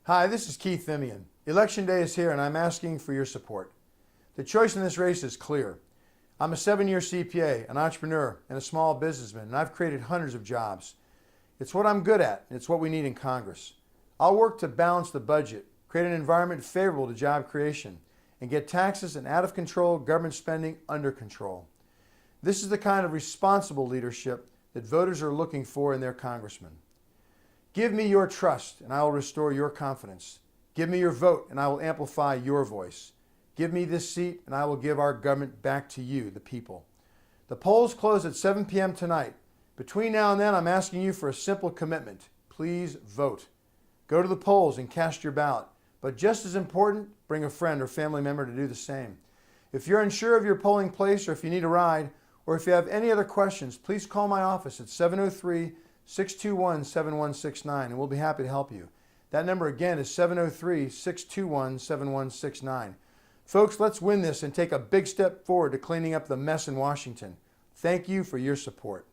Hi, this is Keith Thimian. Election day is here and I'm asking for your support. The choice in this race is clear. I'm a 7-year CPA, an entrepreneur, and a small businessman, and I've created hundreds of jobs. It's what I'm good at, and it's what we need in Congress. I'll work to balance the budget, create an environment favorable to job creation, and get taxes and out-of-control government spending under control. This is the kind of responsible leadership that voters are looking for in their congressman. Give me your trust, and I will restore your confidence. Give me your vote, and I will amplify your voice. Give me this seat, and I will give our government back to you, the people. The polls close at 7 p.m. tonight. Between now and then, I'm asking you for a simple commitment. Please vote. Go to the polls and cast your ballot. But just as important, bring a friend or family member to do the same. If you're unsure of your polling place, or if you need a ride, or if you have any other questions, please call my office at 703-621-7169, and we'll be happy to help you. That number again is 703-621-7169. Folks, let's win this and take a big step forward to cleaning up the mess in Washington. Thank you for your support.